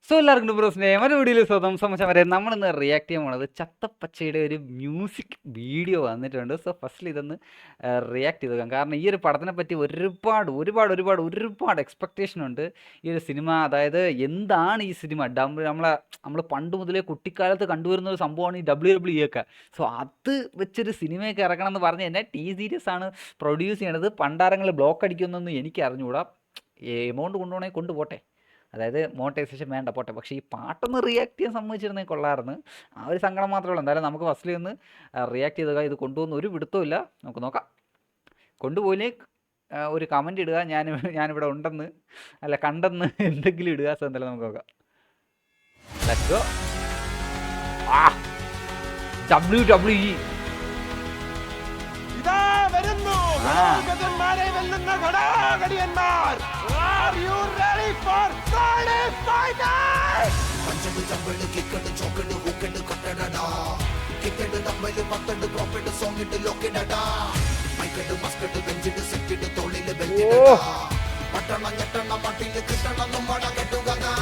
So എല്ലാവർക്കും ബ്രോസിൻ്റെ ഒരു വീഡിയോയിൽ സ്വന്തം സംബന്ധിച്ച വരെ നമ്മളിന്ന് റിയാക്ട് ചെയ്യാൻ പോണത് ചത്തപ്പച്ചയുടെ ഒരു മ്യൂസിക് വീഡിയോ വന്നിട്ടുണ്ട്. സോ ഫസ്റ്റിൽ ഇതൊന്ന് റിയാക്ട് ചെയ്ത് നോക്കാം. കാരണം ഈ ഒരു പടത്തിനെ പറ്റി ഒരുപാട് എക്സ്പെക്റ്റേഷൻ ഉണ്ട് ഈ ഒരു സിനിമ. അതായത് എന്താണ് ഈ സിനിമ, നമ്മൾ പണ്ട് മുതലേ കുട്ടിക്കാലത്ത് കണ്ടുവരുന്ന ഒരു സംഭവമാണ് ഈ WWE ഒക്കെ. സോ അത് വെച്ചൊരു സിനിമയൊക്കെ ഇറക്കണം എന്ന് പറഞ്ഞ് തന്നെ T-Series ആണ് പ്രൊഡ്യൂസ് ചെയ്യണത്. പണ്ടാരങ്ങൾ ബ്ലോക്ക് അടിക്കുന്നൊന്നും എനിക്ക് അറിഞ്ഞുകൂടാ. എമൗണ്ട് കൊണ്ടുപോകണമെങ്കിൽ കൊണ്ടുപോട്ടെ, അതായത് മോണിറ്റൈസേഷൻ വേണ്ട പോട്ടെ. പക്ഷേ ഈ പാട്ടൊന്ന് റിയാക്ട് ചെയ്യാൻ സമ്മതിച്ചിരുന്നെങ്കിൽ കൊള്ളാമായിരുന്നു. ആ ഒരു സങ്കടം മാത്രമേ ഉള്ളൂ. എന്തായാലും നമുക്ക് ഫസ്റ്റിൽ ഒന്ന് റിയാക്ട് ചെയ്തുക. ഇത് കൊണ്ടുപോകുന്ന ഒരു പിടുത്തമില്ല, നമുക്ക് നോക്കാം. കൊണ്ടുപോയില്ലേ ഒരു കമൻറ്റ് ഇടുക, ഞാനിവിടെ ഉണ്ടെന്ന് അല്ല കണ്ടെന്ന് എന്തെങ്കിലും ഇടുക. സോ എന്തായാലും നമുക്ക് നോക്കാം. Let's go. WWE ഇതാ വരുന്നു ഗജന്മാരെ വെല്ലുന്ന ഘടാഘടിയന്മാർ. Are you ready for Friday Fighter? പഞ്ചട് ചമ്പട് കിക്കട് ചോക്കട് ഹൂക്കട് കൊട്ടടടാ കിക്കട് തമ്മല് പത്തട് പ്രോപ്പർട്ട് സോങ്ങിട്ട് ലോക്കിടടാ മൈക്കട് മസ്കട് ബെഞ്ചിട് സിറ്റിട് തോളില് ബെഞ്ചിടടാ പട്ടണ ഞെട്ടണ മട്ടില് കിട്ടണ നമ്മട കെട്ടുകടാ.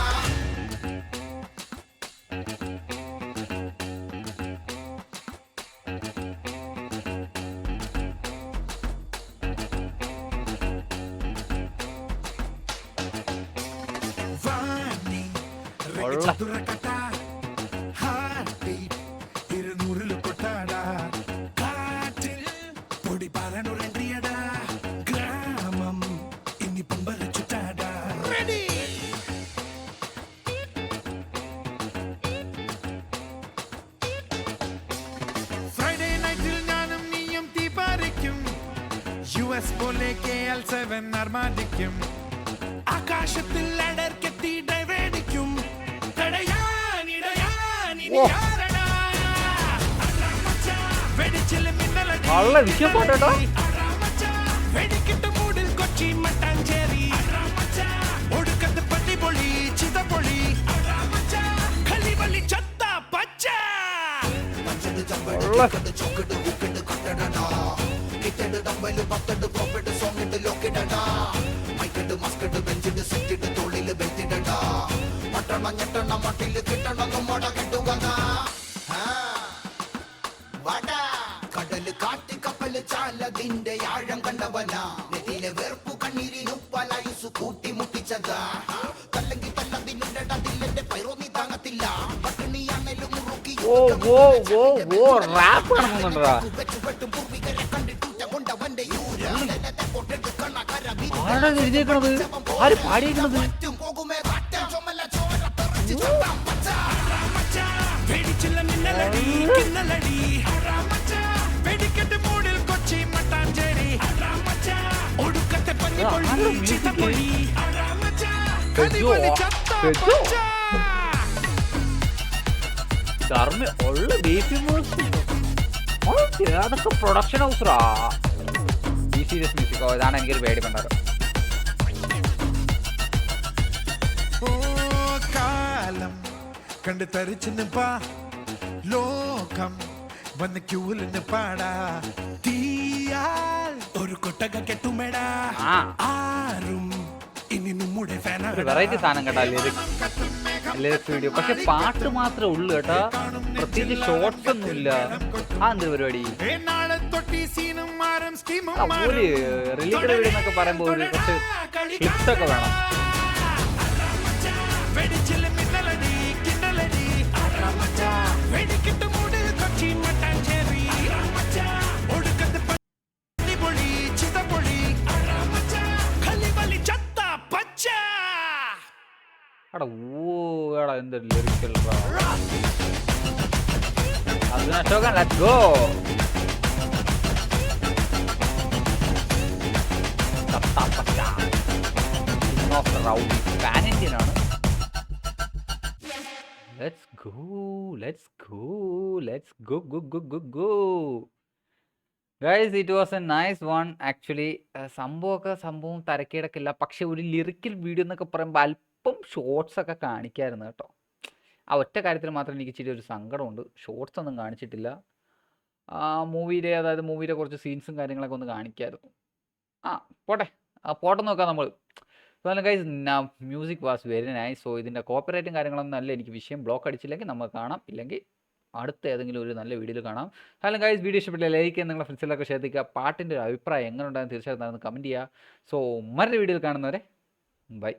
US പോലെ KL7 അർമാദിക്കും. ആകാശത്തിൽ ladder കെട്ടി dive അടിക്കും. തടയാനിടയാനിടയാരടാ. വെടിച്ചില് മിന്നലടി. വിഷയം പോട്ടോ. വെടിക്കിട്ട് മൂടിൽ കൊച്ചി മട്ടാഞ്ചേരി. ഒടുക്കത്ത് പട്ടിപൊളി ചിതപൊളി. കളിവളി ചത്ത പച്ച. പഞ്ചട് ചമ്പട് കിക്കട് ചോക്കട് ഹൂക്കട് കൊട്ടടടാ കിക്കട് തമ്മല് പത്തട് പ്രോപ്പർട്ട് സോങ്ങിട്ട് ലോക്കിടടാ മൈക്കട് മസ്കട് ബെഞ്ചിട് സിറ്റിട് തോളില് ബെഞ്ചിടടാ പട്ടണ ഞെട്ടണ മട്ടില് കിട്ടണ നമ്മട കെട്ടുകടാ. കടല് കാറ്റ് കപ്പല് ചാലതിന്റെ ആഴം കണ്ടവനാ നെറ്റിയിലെ വെറുപ്പു കണ്ണീരിനുപ്പലായുസ് കൂട്ടി മുട്ടിച്ചതാ തല്ലെങ്കിൽ തല്ലതിനുണ്ടതില്ലെന്റെ പൈറോന്നി താങ്ങത്തില്ല പട്ടിണിയാണേലും മുറുക്കി റാപ്പ് കാണുന്നുണ്ടോ? ആരാ എഴുതിയേക്കണത്? ആര് പാടിയേക്കണത്? അതൊക്കെ പ്രൊഡക്ഷൻ ഹൗസറാ. T-Series മ്യൂസിക്കോ? ഇതാണ് എനിക്കൊരു പേടി പണ്ടാറ്. കാലം കണ്ട് തരിച്ചു ലോകം വന്ന് ക്യൂലിന് പാടാ തീയാൽ ഒരു കൊട്ടക കെട്ടുമേടാ ആരും ഇനി നമ്മുടെ വെറൈറ്റി സാധനം കേട്ടാ ലിറിക്സ് വീഡിയോ. പക്ഷെ പാട്ട് മാത്രമേ ഉള്ളൂ കേട്ടാ, പ്രത്യേകിച്ച് ഷോർട്സ് ഒന്നും ഇല്ല. ആ എന്തൊരു പരിപാടി. ഒരു റിലീറ്റഡ് വീഡിയോ എന്നൊക്കെ പറയുമ്പോൾ ഒരു കുറച്ച് ക്ലിപ്സ് ഒക്കെ വേണം. എടാ എന്തൊരു lyrical. Arjuna Ashokan, let's go. Pan Indian ആണ്. Let's go. Guys, it was a nice one actually. സംഭവം തരക്കേടൊക്കില്ല. പക്ഷെ ഒരു ലിറിക്കൽ വീഡിയോ എന്നൊക്കെ പറയുമ്പോൾ അല്പം ഷോർട്സ് ഒക്കെ കാണിക്കായിരുന്നു കേട്ടോ. ആ ഒറ്റ കാര്യത്തിൽ മാത്രം എനിക്ക് ഇച്ചിരി ഒരു സങ്കടമുണ്ട്. ഷോർട്സ് ഒന്നും കാണിച്ചിട്ടില്ല. അതായത് മൂവിയുടെ കുറച്ച് സീൻസും കാര്യങ്ങളൊക്കെ ഒന്ന് കാണിക്കായിരുന്നു. പോട്ടെ നോക്കാം നമ്മൾ. സോ അല്ല guys music was very nice. So ഇതിൻ്റെ കോപ്പറേറ്റും കാര്യങ്ങളൊന്നും അല്ല എനിക്ക് വിഷയം. ബ്ലോക്ക് അടിച്ചില്ലെങ്കിൽ നമുക്ക് കാണാം, ഇല്ലെങ്കിൽ അടുത്ത ഏതെങ്കിലും ഒരു നല്ല വീഡിയോയിൽ കാണാം. ഹലോ ഗൈസ്, വീഡിയോ ഇഷ്ടപ്പെട്ടില്ല ലൈക്ക് ചെയ്യുക, നിങ്ങളുടെ ഫ്രണ്ട്സിലൊക്കെ ശ്രദ്ധിക്കുക. പാട്ടിൻ്റെ ഒരു അഭിപ്രായം എങ്ങനെ ഉണ്ടാകും തീർച്ചയായിട്ടും കമൻറ്റ് ചെയ്യുക. സോ മറ്റൊരു വീഡിയോയിൽ കാണുന്നവരെ ബൈ.